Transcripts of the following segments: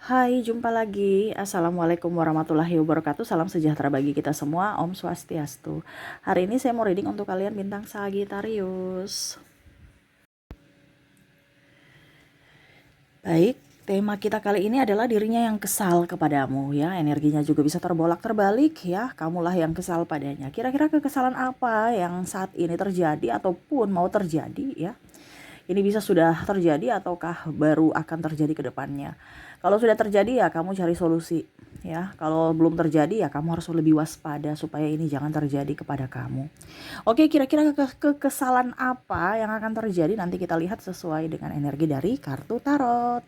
Hai, jumpa lagi. Assalamualaikum warahmatullahi wabarakatuh. Salam sejahtera bagi kita semua. Om Swastiastu. Hari ini saya mau reading untuk kalian bintang Sagittarius. Baik, tema kita kali ini adalah dirinya yang kesal kepadamu ya. Energinya juga bisa terbolak-terbalik ya. Kamulah yang kesal padanya. Kira-kira kekesalan apa yang saat ini terjadi ataupun mau terjadi ya? Ini bisa sudah terjadi ataukah baru akan terjadi ke depannya. Kalau sudah terjadi ya kamu cari solusi ya. Kalau belum terjadi ya kamu harus lebih waspada supaya ini jangan terjadi kepada kamu. Oke, kira-kira kekesalan apa yang akan terjadi nanti kita lihat sesuai dengan energi dari kartu tarot.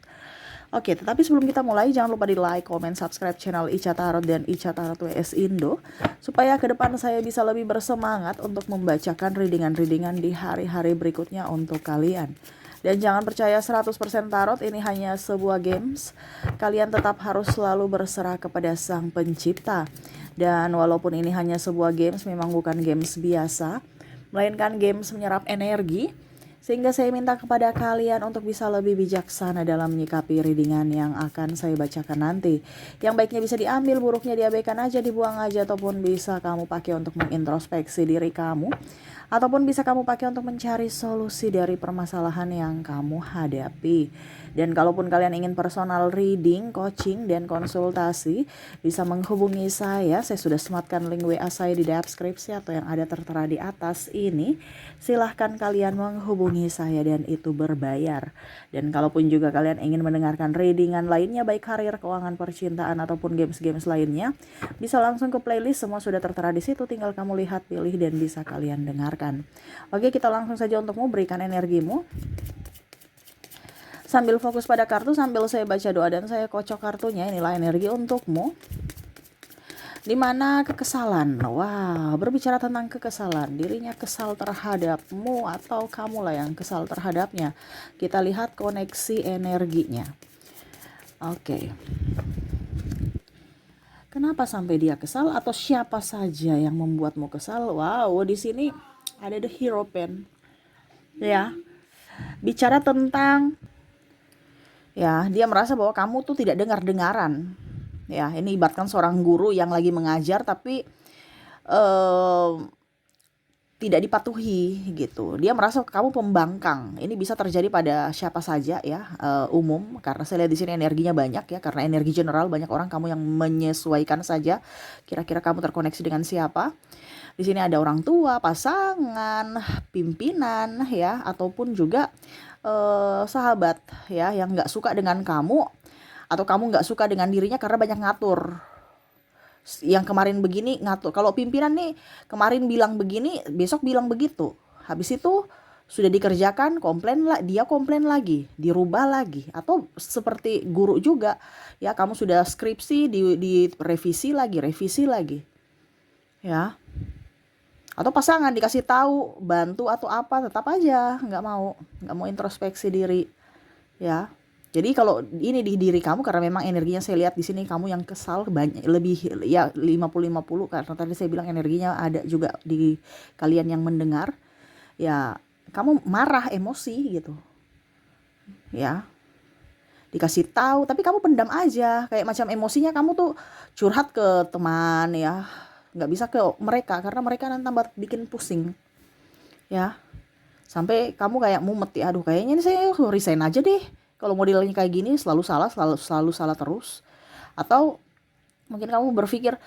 Oke, tetapi sebelum kita mulai jangan lupa di like, comment, subscribe channel Ica Tarot dan Ica Tarot WS Indo supaya ke depan saya bisa lebih bersemangat untuk membacakan readingan-readingan di hari-hari berikutnya untuk kalian. Dan jangan percaya 100% tarot ini hanya sebuah games. Kalian tetap harus selalu berserah kepada Sang Pencipta. Dan walaupun ini hanya sebuah games, memang bukan games biasa, melainkan games menyerap energi. Sehingga saya minta kepada kalian untuk bisa lebih bijaksana dalam menyikapi readingan yang akan saya bacakan nanti. Yang baiknya bisa diambil, buruknya diabaikan aja, dibuang aja, ataupun bisa kamu pakai untuk mengintrospeksi diri kamu. Ataupun bisa kamu pakai untuk mencari solusi dari permasalahan yang kamu hadapi. Dan kalaupun kalian ingin personal reading, coaching, dan konsultasi, bisa menghubungi saya. Saya sudah sematkan link WA saya di deskripsi atau yang ada tertera di atas ini. Silahkan kalian menghubungi saya dan itu berbayar. Dan kalaupun juga kalian ingin mendengarkan readingan lainnya, baik karir, keuangan, percintaan, ataupun games-games lainnya, bisa langsung ke playlist, semua sudah tertera di situ. Tinggal kamu lihat, pilih, dan bisa kalian dengarkan. Oke, kita langsung saja untukmu, berikan energimu. Sambil fokus pada kartu, sambil saya baca doa dan saya kocok kartunya, inilah energi untukmu. Dimana kekesalan, wah, berbicara tentang kekesalan, dirinya kesal terhadapmu atau kamulah yang kesal terhadapnya. Kita lihat koneksi energinya. Oke. Kenapa sampai dia kesal atau siapa saja yang membuatmu kesal? Wow, di sini ada the hero pen. Ya. Bicara tentang ya, dia merasa bahwa kamu tuh tidak dengar-dengaran. Ya, ini ibaratkan seorang guru yang lagi mengajar tapi eh, tidak dipatuhi gitu. Dia merasa kamu pembangkang. Ini bisa terjadi pada siapa saja ya, umum, karena saya lihat di sini energinya banyak ya, karena energi general banyak orang, kamu yang menyesuaikan saja kira-kira kamu terkoneksi dengan siapa. Di sini ada orang tua, pasangan, pimpinan ya, ataupun juga sahabat ya yang nggak suka dengan kamu atau kamu nggak suka dengan dirinya karena banyak ngatur. Yang kemarin begini ngatur. Kalau pimpinan nih kemarin bilang begini, besok bilang begitu. Habis itu sudah dikerjakan, komplain lah, dia komplain lagi, dirubah lagi. Atau seperti guru juga, ya kamu sudah skripsi di revisi lagi, ya. Atau pasangan dikasih tahu, bantu atau apa, tetap aja nggak mau introspeksi diri, ya. Jadi kalau ini di diri kamu, karena memang energinya saya lihat di sini kamu yang kesal banyak, lebih ya 50-50, karena tadi saya bilang energinya ada juga di kalian yang mendengar. Ya, kamu marah, emosi gitu. Ya, dikasih tahu tapi kamu pendam aja, kayak macam emosinya kamu tuh curhat ke teman ya. Nggak bisa ke mereka karena mereka nanti tambah bikin pusing. Ya, sampai kamu kayak mumet ya, aduh kayaknya ini saya resign aja deh. Kalau modelnya kayak gini selalu salah terus. Atau mungkin kamu berpikir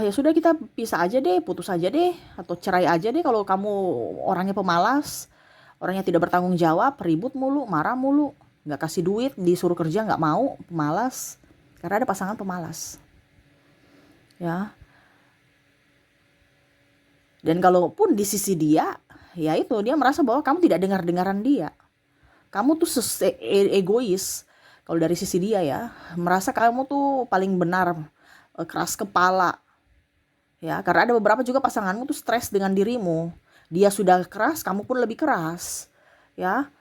ya sudah kita pisah aja deh, putus aja deh, atau cerai aja deh kalau kamu orangnya pemalas, orangnya tidak bertanggung jawab, ribut mulu, marah mulu, nggak kasih duit, disuruh kerja nggak mau, pemalas. Karena ada pasangan pemalas. Ya. Dan kalaupun di sisi dia, ya itu dia merasa bahwa kamu tidak dengar-dengaran dia. Kamu tuh egois. Kalau dari sisi dia ya, merasa kamu tuh paling benar, keras kepala. Ya, karena ada beberapa juga pasanganmu tuh stres dengan dirimu. Dia sudah keras, kamu pun lebih keras. Ya,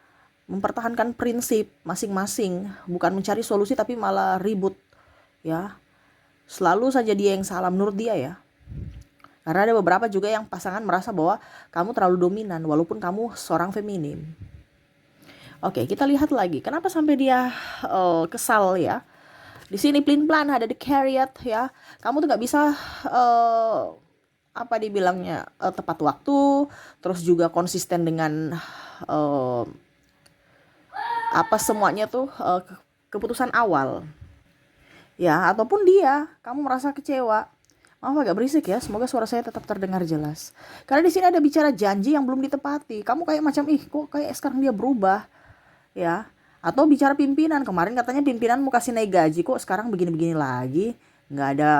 mempertahankan prinsip masing-masing, bukan mencari solusi tapi malah ribut. Ya, selalu saja dia yang salah menurut dia ya. Karena ada beberapa juga yang pasangan merasa bahwa kamu terlalu dominan walaupun kamu seorang feminim. Oke, kita lihat lagi. Kenapa sampai dia kesal ya? Di sini plain plan ada the Chariot ya. Kamu tuh nggak bisa eh, apa dibilangnya tepat waktu, terus juga konsisten dengan eh, apa semuanya tuh keputusan awal ya, ataupun dia kamu merasa kecewa. Maaf agak berisik ya, semoga suara saya tetap terdengar jelas. Karena di sini ada bicara janji yang belum ditepati. Kamu kayak macam kok kayak sekarang dia berubah ya. Atau bicara pimpinan, kemarin katanya pimpinan mau kasih naik gaji, kok sekarang begini-begini lagi. Nggak ada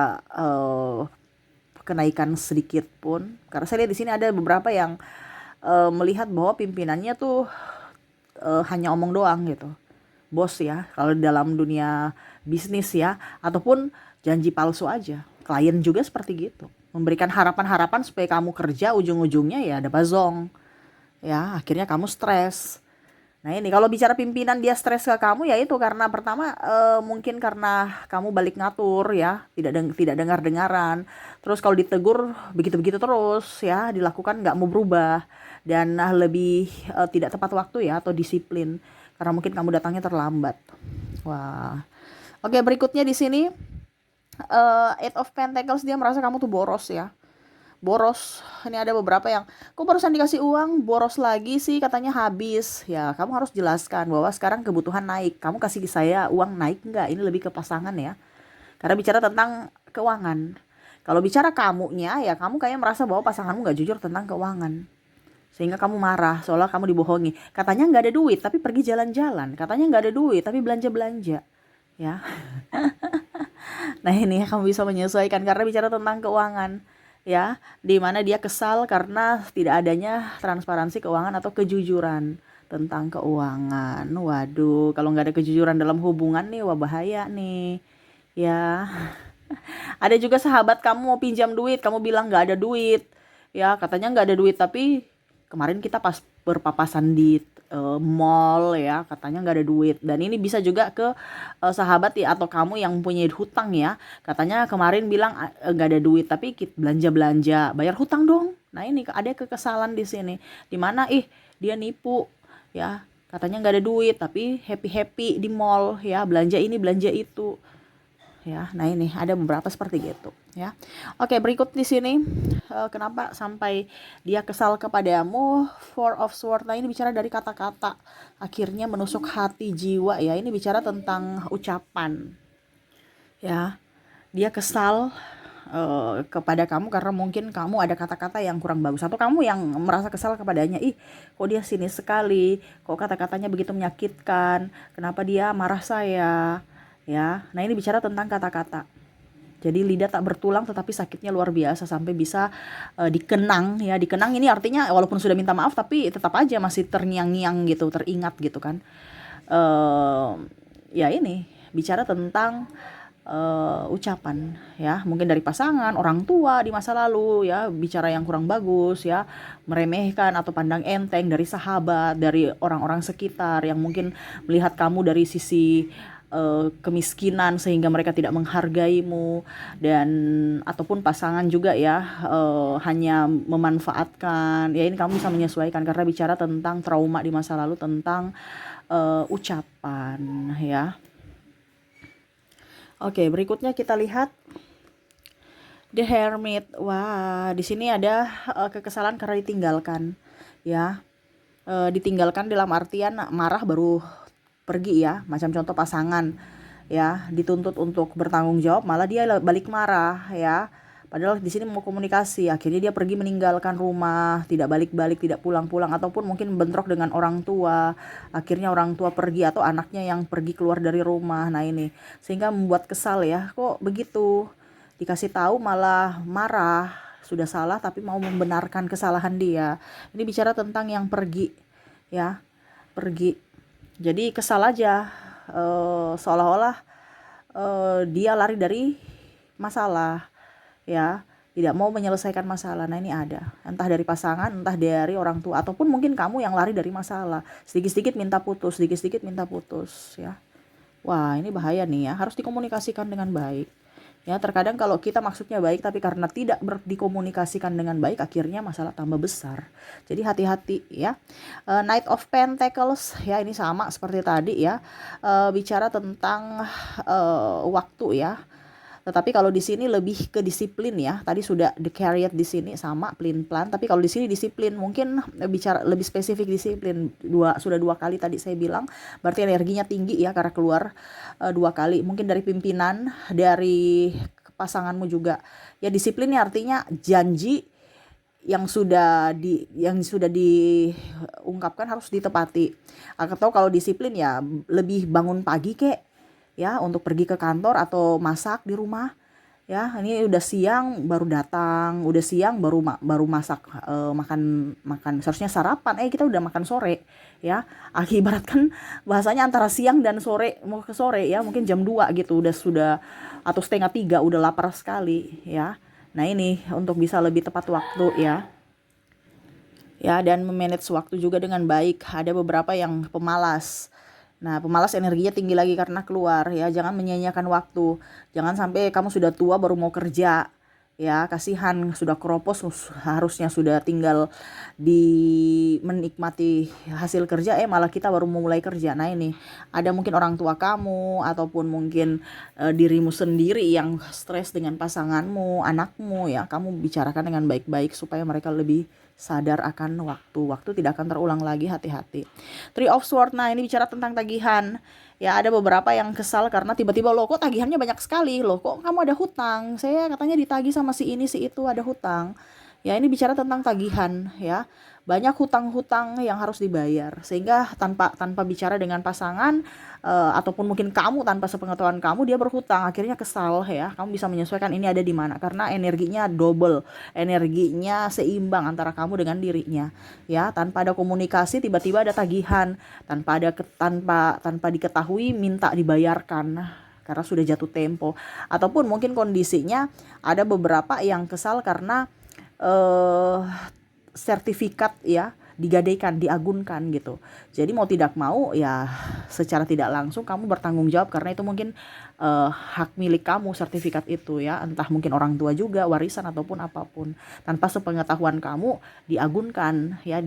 kenaikan sedikit pun. Karena saya lihat di sini ada beberapa yang melihat bahwa pimpinannya tuh hanya omong doang gitu. Bos ya, kalau dalam dunia bisnis ya, ataupun janji palsu aja. Klien juga seperti gitu. Memberikan harapan-harapan supaya kamu kerja, ujung-ujungnya ya ada bazong. Ya, akhirnya kamu stres. Nah ini kalau bicara pimpinan dia stres ke kamu ya itu karena pertama mungkin karena kamu balik ngatur ya, tidak dengar-dengaran. Terus kalau ditegur begitu-begitu terus ya, dilakukan nggak mau berubah dan lebih tidak tepat waktu ya atau disiplin karena mungkin kamu datangnya terlambat. Wah. Oke, berikutnya di sini Eight of Pentacles, dia merasa kamu tuh boros ya. Boros. Ini ada beberapa yang kok barusan dikasih uang boros lagi sih, katanya habis ya. Kamu harus jelaskan bahwa sekarang kebutuhan naik, kamu kasih saya uang naik enggak. Ini lebih ke pasangan ya, karena bicara tentang keuangan. Kalau bicara kamunya ya, kamu kayak merasa bahwa pasanganmu nggak jujur tentang keuangan, sehingga kamu marah soalnya kamu dibohongi. Katanya nggak ada duit tapi pergi jalan-jalan, katanya nggak ada duit tapi belanja-belanja ya. Nah ini kamu bisa menyesuaikan karena bicara tentang keuangan ya, di mana dia kesal karena tidak adanya transparansi keuangan atau kejujuran tentang keuangan. Waduh, kalau nggak ada kejujuran dalam hubungan nih, wah bahaya nih ya. Ada juga sahabat kamu mau pinjam duit, kamu bilang nggak ada duit ya, katanya nggak ada duit tapi kemarin kita pas berpapasan di mall ya, katanya nggak ada duit. Dan ini bisa juga ke sahabat ya atau kamu yang punya hutang ya, katanya kemarin bilang nggak ada duit tapi belanja bayar hutang dong. Nah ini ada kekesalan di sini, dimana dia nipu ya, katanya nggak ada duit tapi happy di mall ya, belanja ini belanja itu ya. Nah ini ada beberapa seperti gitu ya. Oke, berikut di sini kenapa sampai dia kesal kepadamu. Four of Swords. Nah ini bicara dari kata-kata akhirnya menusuk hati jiwa ya. Ini bicara tentang ucapan ya. Dia kesal kepada kamu karena mungkin kamu ada kata-kata yang kurang bagus, atau kamu yang merasa kesal kepadanya. Kok dia sinis sekali, kok kata-katanya begitu menyakitkan, kenapa dia marah saya ya. Nah ini bicara tentang kata-kata. Jadi lidah tak bertulang tetapi sakitnya luar biasa sampai bisa dikenang ya. Dikenang ini artinya walaupun sudah minta maaf tapi tetap aja masih terngiang-ngiang gitu, teringat gitu kan. Ya ini bicara tentang ucapan ya, mungkin dari pasangan, orang tua di masa lalu ya, bicara yang kurang bagus ya, meremehkan atau pandang enteng dari sahabat, dari orang-orang sekitar yang mungkin melihat kamu dari sisi kemiskinan sehingga mereka tidak menghargaimu, dan ataupun pasangan juga ya hanya memanfaatkan ya. Ini kamu bisa menyesuaikan karena bicara tentang trauma di masa lalu tentang ucapan ya. Oke, berikutnya kita lihat The Hermit. Wah, di sini ada kekesalan karena ditinggalkan ya. Ditinggalkan dalam artian marah baru pergi ya, macam contoh pasangan ya, dituntut untuk bertanggung jawab malah dia balik marah ya. Padahal di sini mau komunikasi, akhirnya dia pergi meninggalkan rumah, tidak balik-balik, tidak pulang-pulang, ataupun mungkin bentrok dengan orang tua. Akhirnya orang tua pergi atau anaknya yang pergi keluar dari rumah. Nah ini sehingga membuat kesal ya, kok begitu. Dikasih tahu malah marah, sudah salah tapi mau membenarkan kesalahan dia. Ini bicara tentang yang pergi ya, pergi. Jadi kesal aja, seolah-olah dia lari dari masalah ya, tidak mau menyelesaikan masalah. Nah ini ada entah dari pasangan, entah dari orang tua, ataupun mungkin kamu yang lari dari masalah, sedikit-sedikit minta putus, sedikit-sedikit minta putus ya. Wah ini bahaya nih ya, harus dikomunikasikan dengan baik Ya, terkadang kalau kita maksudnya baik tapi karena tidak dikomunikasikan dengan baik, akhirnya masalah tambah besar. Jadi hati-hati ya. Knight of Pentacles ya, ini sama seperti tadi ya. Bicara tentang waktu ya. Tetapi kalau di sini lebih ke disiplin ya. Tadi sudah the Chariot di sini sama pelin-pelan, tapi kalau di sini disiplin, mungkin bicara lebih spesifik disiplin. Sudah dua kali tadi saya bilang, berarti energinya tinggi ya karena keluar dua kali. Mungkin dari pimpinan, dari pasanganmu juga. Ya disiplinnya artinya janji yang sudah diungkapkan harus ditepati. Atau kalau disiplin ya lebih bangun pagi kek ya untuk pergi ke kantor atau masak di rumah ya. Ini udah siang baru datang, udah siang baru masak, makan seharusnya sarapan, kita udah makan sore ya. Akibatkan bahasanya antara siang dan sore, mau ke sore ya, mungkin jam 2 gitu sudah atau setengah 3 udah lapar sekali ya. Nah ini untuk bisa lebih tepat waktu ya. Ya, dan memanage waktu juga dengan baik. Ada beberapa yang pemalas. Nah, pemalas energinya tinggi lagi karena keluar ya. Jangan menyia-nyiakan waktu. Jangan sampai kamu sudah tua baru mau kerja. Ya, kasihan sudah keropos, harusnya sudah tinggal menikmati hasil kerja, malah kita baru mau mulai kerja. Nah, ini ada mungkin orang tua kamu ataupun mungkin dirimu sendiri yang stres dengan pasanganmu, anakmu ya. Kamu bicarakan dengan baik-baik supaya mereka lebih sadar akan waktu. Waktu tidak akan terulang lagi, hati-hati. Three of Swords, nah ini bicara tentang tagihan. Ya ada beberapa yang kesal karena tiba-tiba loh kok tagihannya banyak sekali, loh kok kamu ada hutang, saya katanya ditagih sama si ini si itu, ada hutang. Ya ini bicara tentang tagihan ya. Banyak hutang-hutang yang harus dibayar, sehingga tanpa bicara dengan pasangan ataupun mungkin kamu tanpa sepengetahuan kamu dia berhutang, akhirnya kesal ya. Kamu bisa menyesuaikan ini ada di mana karena energinya double, energinya seimbang antara kamu dengan dirinya ya. Tanpa ada komunikasi tiba-tiba ada tagihan, tanpa diketahui minta dibayarkan karena sudah jatuh tempo, ataupun mungkin kondisinya ada beberapa yang kesal karena sertifikat ya digadaikan, diagunkan gitu. Jadi mau tidak mau ya secara tidak langsung kamu bertanggung jawab karena itu mungkin hak milik kamu sertifikat itu ya, entah mungkin orang tua juga, warisan ataupun apapun. Tanpa sepengetahuan kamu diagunkan ya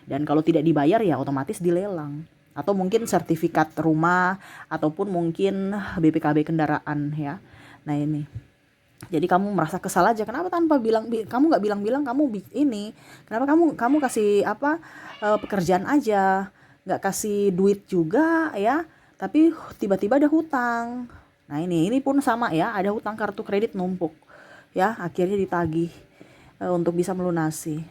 dan kalau tidak dibayar ya otomatis dilelang. Atau mungkin sertifikat rumah ataupun mungkin BPKB kendaraan ya. Nah ini. Jadi kamu merasa kesal aja, kenapa tanpa kamu nggak bilang-bilang kamu ini, kenapa kamu kasih pekerjaan aja, nggak kasih duit juga ya, tapi tiba-tiba ada hutang. Nah ini pun sama ya, ada hutang kartu kredit numpuk ya, akhirnya ditagih untuk bisa melunasi.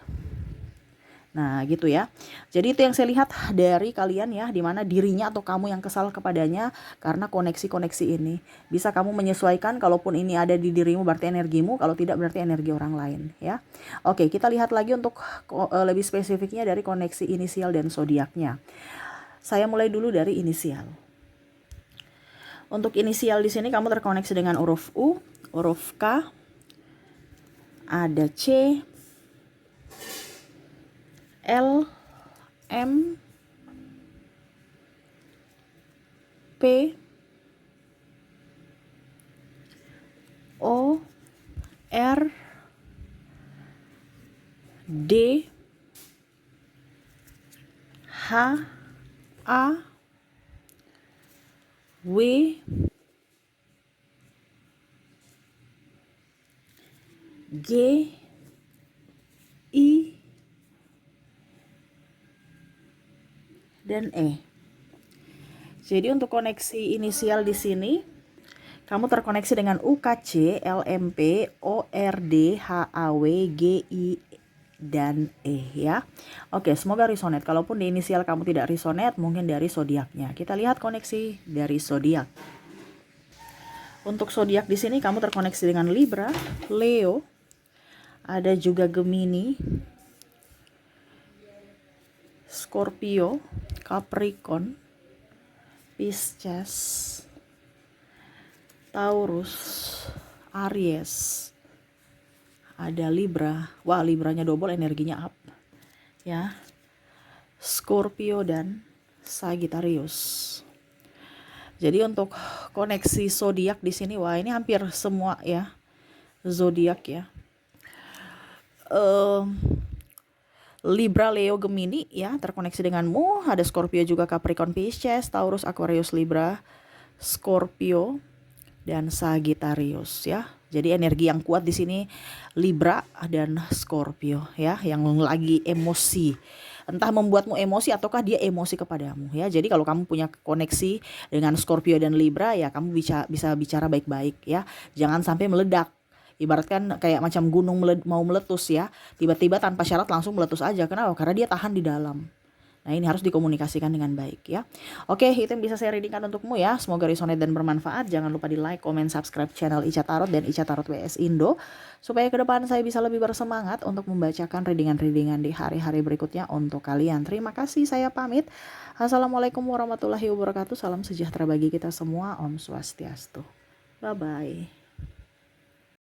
Nah gitu ya. Jadi itu yang saya lihat dari kalian ya, dimana dirinya atau kamu yang kesal kepadanya karena koneksi-koneksi ini. Bisa kamu menyesuaikan, kalaupun ini ada di dirimu berarti energimu, kalau tidak berarti energi orang lain ya. Oke, kita lihat lagi untuk lebih spesifiknya dari koneksi inisial dan zodiaknya. Saya mulai dulu dari inisial. Untuk inisial di sini kamu terkoneksi dengan huruf U, huruf K, ada C, L, M, P, O, R, D, H, A, W, G, I, dan E. Jadi untuk koneksi inisial di sini kamu terkoneksi dengan UKC, LMP, ORD, HAW, GI, dan E ya. Oke, semoga resonate. Kalaupun di inisial kamu tidak resonate, mungkin dari zodiaknya. Kita lihat koneksi dari zodiak. Untuk zodiak di sini kamu terkoneksi dengan Libra, Leo, ada juga Gemini, Scorpio, Capricorn, Pisces, Taurus, Aries, ada Libra. Wah, Libranya double, energinya up ya. Scorpio dan Sagittarius. Jadi untuk koneksi zodiak di sini, wah ini hampir semua ya zodiak ya. Eh, Libra, Leo, Gemini ya terkoneksi denganmu. Ada Scorpio juga, Capricorn, Pisces, Taurus, Aquarius, Libra, Scorpio dan Sagittarius ya. Jadi energi yang kuat di sini Libra dan Scorpio ya, yang lagi emosi. Entah membuatmu emosi ataukah dia emosi kepadamu ya. Jadi kalau kamu punya koneksi dengan Scorpio dan Libra ya, kamu bisa bicara baik-baik ya. Jangan sampai meledak. Ibaratkan kayak macam gunung mau meletus ya. Tiba-tiba tanpa syarat langsung meletus aja. Kenapa? Karena dia tahan di dalam. Nah ini harus dikomunikasikan dengan baik ya. Oke, itu yang bisa saya readingkan untukmu ya. Semoga resonate dan bermanfaat. Jangan lupa di like, comment, subscribe channel Ica Tarot dan Ica Tarot WS Indo. Supaya ke depan saya bisa lebih bersemangat untuk membacakan readingan-readingan di hari-hari berikutnya untuk kalian. Terima kasih, saya pamit. Assalamualaikum warahmatullahi wabarakatuh. Salam sejahtera bagi kita semua. Om Swastiastu. Bye-bye.